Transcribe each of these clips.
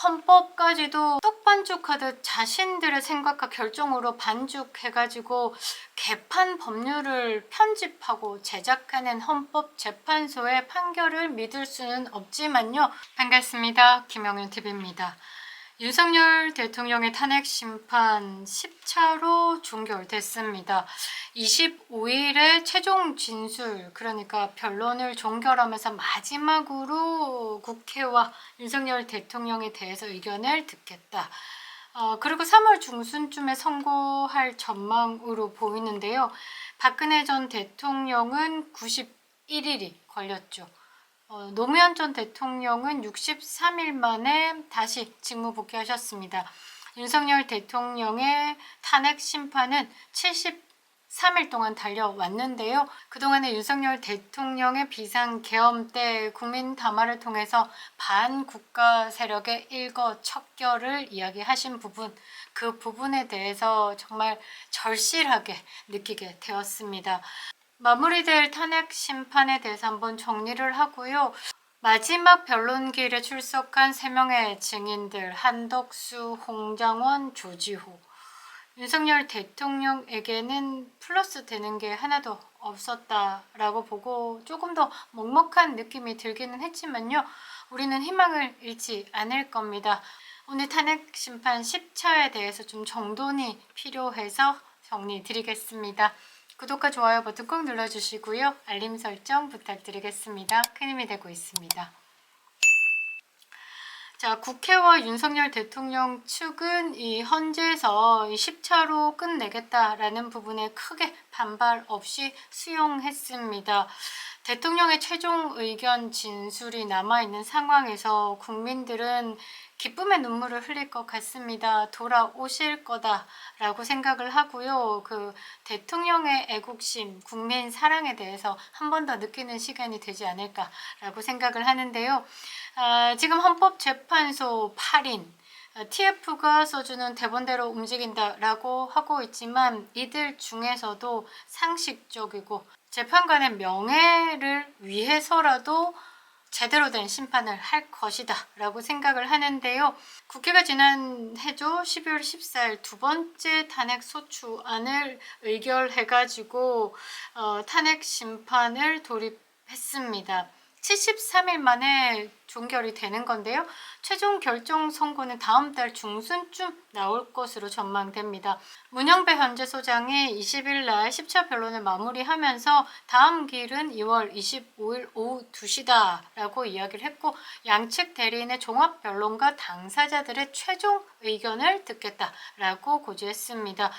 헌법까지도 떡반죽하듯 자신들의 생각과 결정으로 반죽해가지고 개판 법률을 편집하고 제작하는 헌법재판소의 판결을 믿을 수는 없지만요. 반갑습니다. 김영윤TV입니다. 윤석열 대통령의 탄핵 심판 10차로 종결됐습니다. 25일에 최종 진술, 그러니까 변론을 종결하면서 마지막으로 국회와 윤석열 대통령에 대해서 의견을 듣겠다. 그리고 3월 중순쯤에 선고할 전망으로 보이는데요. 박근혜 전 대통령은 91일이 걸렸죠. 노무현 전 대통령은 63일 만에 다시 직무 복귀하셨습니다. 윤석열 대통령의 탄핵 심판은 73일 동안 달려왔는데요. 그동안에 윤석열 대통령의 비상계엄 때 국민 담화를 통해서 반국가 세력의 일거척결을 이야기하신 부분, 그 부분에 대해서 정말 절실하게 느끼게 되었습니다. 마무리될 탄핵 심판에 대해서 한번 정리를 하고요. 마지막 변론기일에 출석한 3명의 증인들, 한덕수, 홍장원, 조지호. 윤석열 대통령에게는 플러스 되는 게 하나도 없었다라고 보고 조금 더 먹먹한 느낌이 들기는 했지만요. 우리는 희망을 잃지 않을 겁니다. 오늘 탄핵 심판 10차에 대해서 좀 정돈이 필요해서 정리 드리겠습니다. 구독과 좋아요 버튼 꼭 눌러주시고요. 알림 설정 부탁드리겠습니다. 큰 힘이 되고 있습니다. 자, 국회와 윤석열 대통령 측은 이 헌재에서 10차로 끝내겠다라는 부분에 크게 반발 없이 수용했습니다. 대통령의 최종 의견 진술이 남아있는 상황에서 국민들은 기쁨의 눈물을 흘릴 것 같습니다. 돌아오실 거다라고 생각을 하고요. 그 대통령의 애국심, 국민 사랑에 대해서 한 번 더 느끼는 시간이 되지 않을까라고 생각을 하는데요. 지금 헌법재판소 8인 TF가 써주는 대본대로 움직인다라고 하고 있지만 이들 중에서도 상식적이고 재판관의 명예를 위해서라도 제대로 된 심판을 할 것이다 라고 생각을 하는데요. 국회가 지난해죠 12월 14일 두 번째 탄핵 소추안을 의결해가지고 탄핵 심판을 돌입했습니다. 73일 만에 종결이 되는 건데요. 최종 결정 선고는 다음 달 중순쯤 나올 것으로 전망됩니다. 문영배 헌재소장이 20일 날 10차 변론을 마무리하면서 다음 기일은 2월 25일 오후 2시다 라고 이야기를 했고 양측 대리인의 종합변론과 당사자들의 최종 의견을 듣겠다라고 고지했습니다.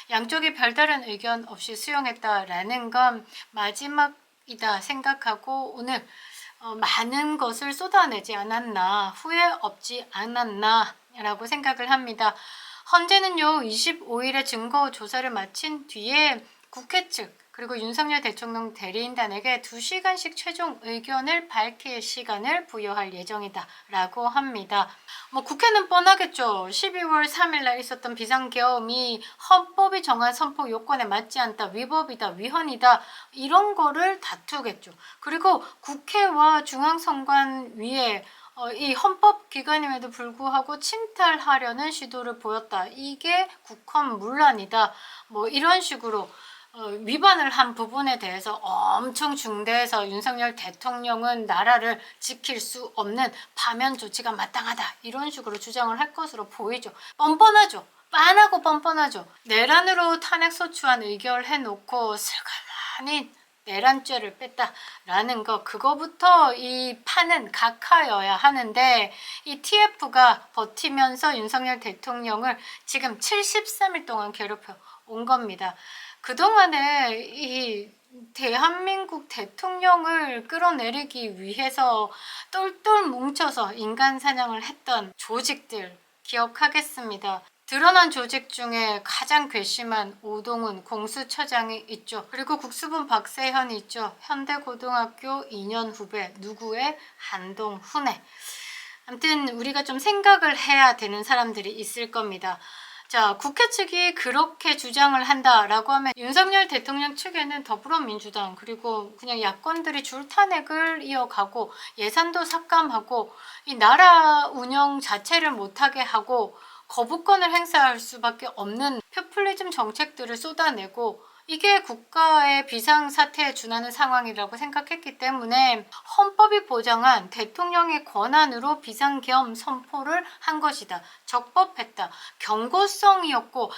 양쪽이 별다른 의견 없이 수용했다라는 건 마지막이다 생각하고 오늘 많은 것을 쏟아내지 않았나, 후회 없지 않았나 라고 생각을 합니다. 헌재는요 25일에 증거 조사를 마친 뒤에 국회 측 그리고 윤석열 대통령 대리인단에게 2시간씩 최종 의견을 밝힐 시간을 부여할 예정이다 라고 합니다. 국회는 뻔하겠죠. 12월 3일날 있었던 비상계엄이 헌법이 정한 선포 요건에 맞지 않다, 위법이다, 위헌이다 이런 거를 다투겠죠. 그리고 국회와 중앙선관위에 이 헌법기관임에도 불구하고 침탈하려는 시도를 보였다. 이게 국헌문란이다. 이런 식으로 위반을 한 부분에 대해서 엄청 중대해서 윤석열 대통령은 나라를 지킬 수 없는 파면 조치가 마땅하다. 이런 식으로 주장을 할 것으로 보이죠. 뻔뻔하죠. 빤하고 뻔뻔하죠. 내란으로 탄핵소추안 의결해놓고 슬그머니 내란죄를 뺐다라는 거, 그거부터 이 판은 각하여야 하는데 이 TF가 버티면서 윤석열 대통령을 지금 73일 동안 괴롭혀 온 겁니다. 그동안에 이 대한민국 대통령을 끌어내리기 위해서 똘똘 뭉쳐서 인간 사냥을 했던 조직들 기억하겠습니다. 드러난 조직 중에 가장 괘씸한 오동훈 공수처장이 있죠. 그리고 국수본 박세현이 있죠. 현대고등학교 2년 후배 누구의 한동훈의. 아무튼 우리가 좀 생각을 해야 되는 사람들이 있을 겁니다. 자, 국회 측이 그렇게 주장을 한다라고 하면 윤석열 대통령 측에는 더불어민주당 그리고 그냥 야권들이 줄 탄핵을 이어가고 예산도 삭감하고 이 나라 운영 자체를 못하게 하고 거부권을 행사할 수밖에 없는 포퓰리즘 정책들을 쏟아내고 이게 국가의 비상사태에 준하는 상황이라고 생각했기 때문에 헌법이 보장한 대통령의 권한으로 비상계엄 선포를 한 것이다. 적법했다. 경고성이었고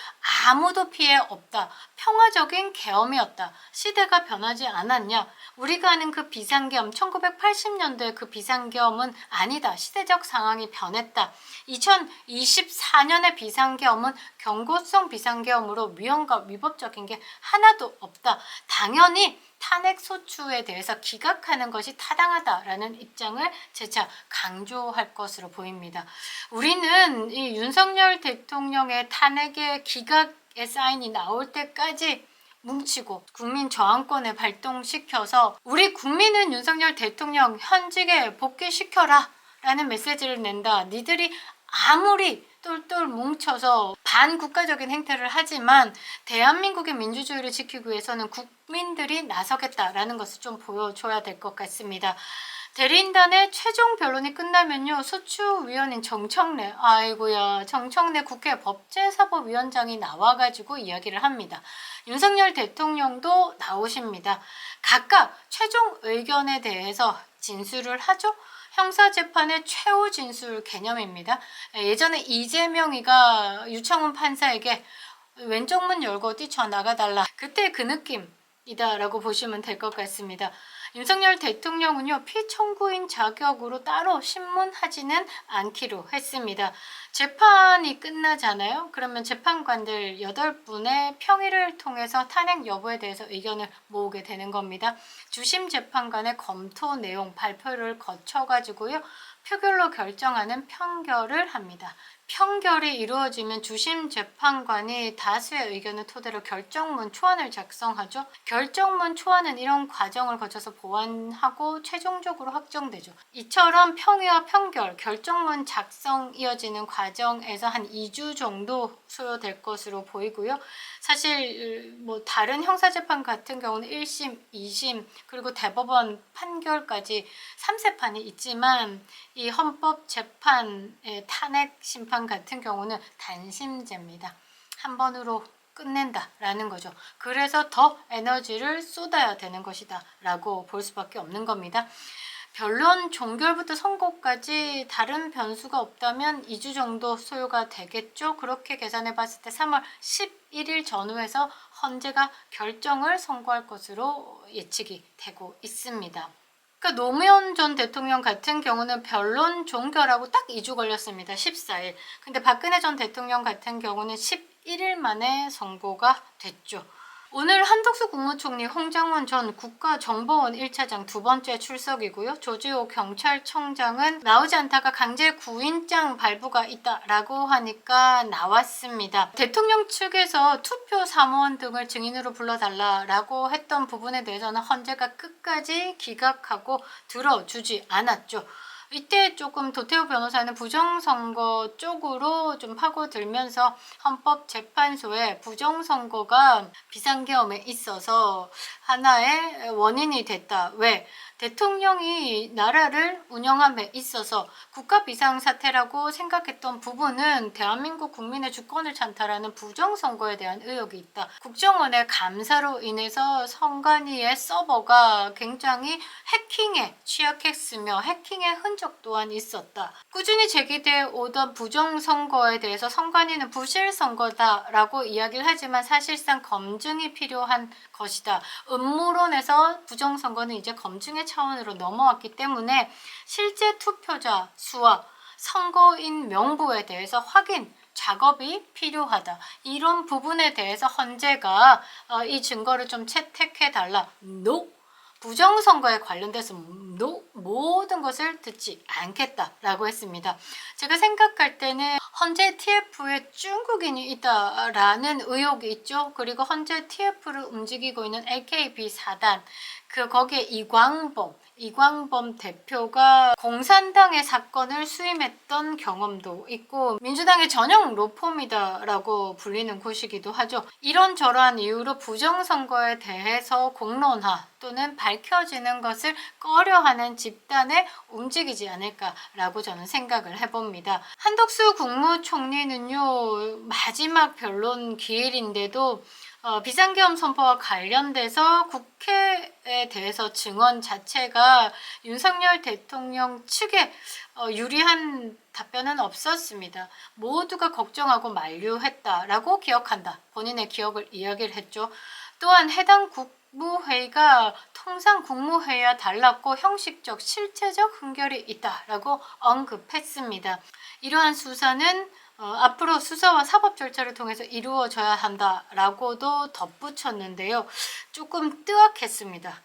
아무도 피해 없다. 평화적인 계엄이었다. 시대가 변하지 않았냐? 우리가 아는 그 비상계엄 1980년도의 그 비상계엄은 아니다. 시대적 상황이 변했다. 2024년의 비상계엄은 경고성 비상계엄으로 위헌과 위법적인 게 하나도 없다. 당연히 탄핵 소추에 대해서 기각하는 것이 타당하다라는 입장을 재차 강조할 것으로 보입니다. 우리는 이 윤석열 대통령의 탄핵의 기각의 사인이 나올 때까지 뭉치고 국민 저항권을 발동시켜서 우리 국민은 윤석열 대통령 현직에 복귀시켜라 라는 메시지를 낸다. 니들이 아무리 똘똘 뭉쳐서 반국가적인 행태를 하지만 대한민국의 민주주의를 지키기 위해서는 국민들이 나서겠다라는 것을 좀 보여줘야 될 것 같습니다. 대리인단의 최종 변론이 끝나면요, 소추위원인 정청래, 아이고야, 정청래 국회 법제사법위원장이 나와가지고 이야기를 합니다. 윤석열 대통령도 나오십니다. 각각 최종 의견에 대해서 진술을 하죠. 형사재판의 최후 진술 개념입니다. 예전에 이재명이가 유청훈 판사에게 왼쪽 문 열고 뛰쳐나가달라. 그때 그 느낌이다라고 보시면 될 것 같습니다. 윤석열 대통령은요, 피청구인 자격으로 따로 신문하지는 않기로 했습니다. 재판이 끝나잖아요. 그러면 재판관들 8분의 평의를 통해서 탄핵 여부에 대해서 의견을 모으게 되는 겁니다. 주심 재판관의 검토 내용 발표를 거쳐가지고요, 표결로 결정하는 평결을 합니다. 평결이 이루어지면 주심 재판관이 다수의 의견을 토대로 결정문 초안을 작성하죠. 결정문 초안은 이런 과정을 거쳐서 보완하고 최종적으로 확정되죠. 이처럼 평의와 평결, 결정문 작성 이어지는 과정에서 한 2주 정도 소요될 것으로 보이고요. 사실 뭐 다른 형사재판 같은 경우는 1심, 2심 그리고 대법원 판결까지 3세판이 있지만 이 헌법재판의 탄핵 심판 같은 경우는 단심제입니다. 한 번으로 끝낸다라는 거죠. 그래서 더 에너지를 쏟아야 되는 것이다 라고 볼 수밖에 없는 겁니다. 변론 종결부터 선고까지 다른 변수가 없다면 2주 정도 소요가 되겠죠. 그렇게 계산해 봤을 때 3월 11일 전후에서 헌재가 결정을 선고할 것으로 예측이 되고 있습니다. 그러니까 노무현 전 대통령 같은 경우는 변론 종결하고 딱 2주 걸렸습니다. 14일. 근데 박근혜 전 대통령 같은 경우는 11일 만에 선고가 됐죠. 오늘 한덕수 국무총리, 홍장원 전 국가정보원 1차장 2번째 출석이고요. 조지호 경찰청장은 나오지 않다가 강제 구인장 발부가 있다라고 하니까 나왔습니다. 대통령 측에서 투표 사무원 등을 증인으로 불러달라라고 했던 부분에 대해서는 헌재가 끝까지 기각하고 들어주지 않았죠. 이때 조금 도태우 변호사는 부정선거 쪽으로 좀 파고들면서 헌법재판소에 부정선거가 비상계엄에 있어서 하나의 원인이 됐다. 왜? 대통령이 나라를 운영함에 있어서 국가 비상사태라고 생각했던 부분은 대한민국 국민의 주권을 찬탈하는 부정선거에 대한 의혹이 있다. 국정원의 감사로 인해서 선관위의 서버가 굉장히 해킹에 취약했으며 해킹의 흔적 또한 있었다. 꾸준히 제기되어 오던 부정선거에 대해서 선관위는 부실선거다라고 이야기를 하지만 사실상 검증이 필요한 것이다. 음모론에서 부정선거는 이제 검증의 차원으로 넘어왔기 때문에 실제 투표자 수와 선거인 명부에 대해서 확인 작업이 필요하다. 이런 부분에 대해서 헌재가 이 증거를 좀 채택해달라. No. 부정선거에 관련돼서 모든 것을 듣지 않겠다라고 했습니다. 제가 생각할 때는 헌재 TF에 중국인이 있다라는 의혹이 있죠. 그리고 헌재 TF를 움직이고 있는 AKB 4단, 거기에 이광범 이광범 대표가 공산당의 사건을 수임했던 경험도 있고 민주당의 전형 로펌이다라고 불리는 곳이기도 하죠. 이런저러한 이유로 부정선거에 대해서 공론화 또는 밝혀지는 것을 꺼려하는 집단에 움직이지 않을까라고 저는 생각을 해봅니다. 한덕수 국무총리는요, 마지막 변론 기일인데도 비상계엄 선포와 관련돼서 국회에 대해서 증언 자체가 윤석열 대통령 측에 유리한 답변은 없었습니다. 모두가 걱정하고 만류했다라고 기억한다. 본인의 기억을 이야기를 했죠. 또한 해당 국무회의가 통상 국무회의와 달랐고 형식적, 실체적 흠결이 있다라고 언급했습니다. 이러한 수사는 앞으로 수사와 사법 절차를 통해서 이루어져야 한다라고도 덧붙였는데요. 조금 뜨악했습니다.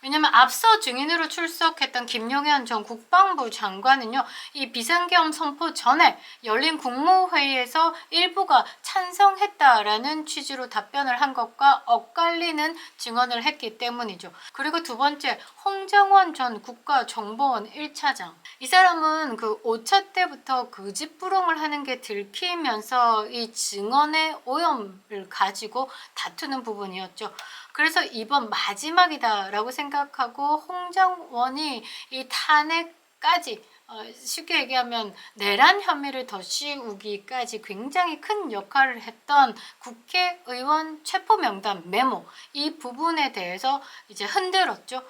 왜냐면 앞서 증인으로 출석했던 김용현 전 국방부 장관은요, 이 비상계엄 선포 전에 열린 국무회의에서 일부가 찬성했다라는 취지로 답변을 한 것과 엇갈리는 증언을 했기 때문이죠. 그리고 두 번째, 홍정원 전 국가정보원 1차장. 이 사람은 그 5차 때부터 거짓부렁을 하는 게 들키면서 이 증언의 오염을 가지고 다투는 부분이었죠. 그래서 이번 마지막이다라고 생각하고 홍정원이 이 탄핵까지 쉽게 얘기하면 내란 혐의를 더 씌우기까지 굉장히 큰 역할을 했던 국회의원 체포명단 메모, 이 부분에 대해서 이제 흔들었죠.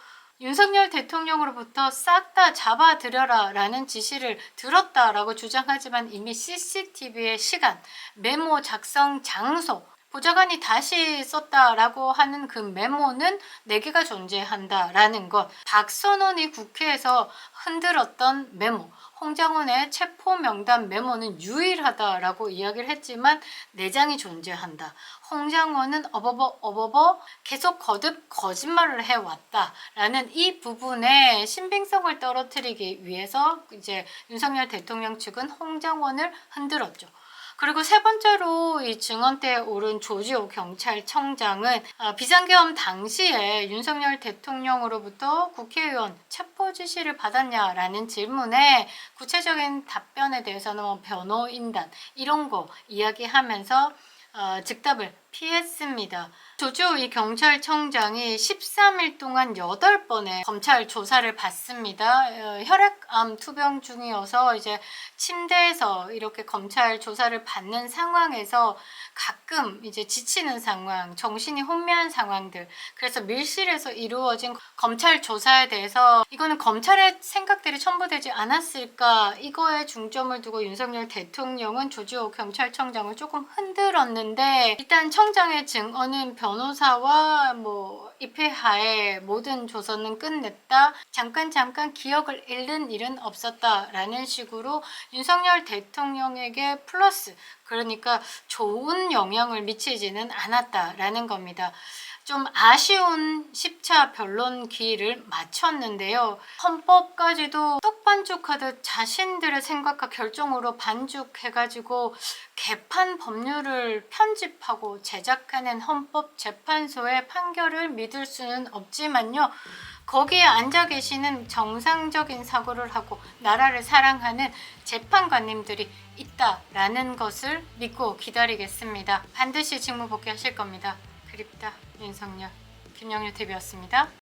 윤석열 대통령으로부터 싹 다 잡아들여라 라는 지시를 들었다라고 주장하지만 이미 CCTV의 시간, 메모 작성 장소, 보좌관이 다시 썼다라고 하는 그 메모는 4개가 존재한다라는 것. 박선원이 국회에서 흔들었던 메모, 홍장원의 체포 명단 메모는 유일하다라고 이야기를 했지만 4장이 존재한다. 홍장원은 어버버 계속 거듭 거짓말을 해왔다라는 이 부분에 신빙성을 떨어뜨리기 위해서 이제 윤석열 대통령 측은 홍장원을 흔들었죠. 그리고 세 번째로 이 증언대에 오른 조지호 경찰청장은 비상계엄 당시에 윤석열 대통령으로부터 국회의원 체포 지시를 받았냐라는 질문에 구체적인 답변에 대해서는 뭐 변호인단 이런 거 이야기하면서 즉답을 피했습니다. 조지호 이 경찰청장이 13일 동안 8번의 검찰 조사를 받습니다. 혈액암 투병 중이어서 이제 침대에서 이렇게 검찰 조사를 받는 상황에서 가끔 이제 지치는 상황, 정신이 혼미한 상황들, 그래서 밀실에서 이루어진 검찰 조사에 대해서 이거는 검찰의 생각들이 첨부되지 않았을까, 이거에 중점을 두고 윤석열 대통령은 조지호 경찰청장을 조금 흔들었는데, 일단 청장의 증언은 변호사와 입회하에 모든 조서는 끝냈다. 잠깐 기억을 잃는 일은 없었다라는 식으로 윤석열 대통령에게 플러스, 그러니까 좋은 영향을 미치지는 않았다라는 겁니다. 좀 아쉬운 10차 변론 기일을 마쳤는데요. 헌법까지도 떡반죽하듯 자신들의 생각과 결정으로 반죽해가지고 개판 법률을 편집하고 제작하는 헌법재판소의 판결을 믿을 수는 없지만요. 거기에 앉아 계시는 정상적인 사고를 하고 나라를 사랑하는 재판관님들이 있다라는 것을 믿고 기다리겠습니다. 반드시 직무 복귀하실 겁니다. 그립다 윤석열. 김영유 TV였습니다.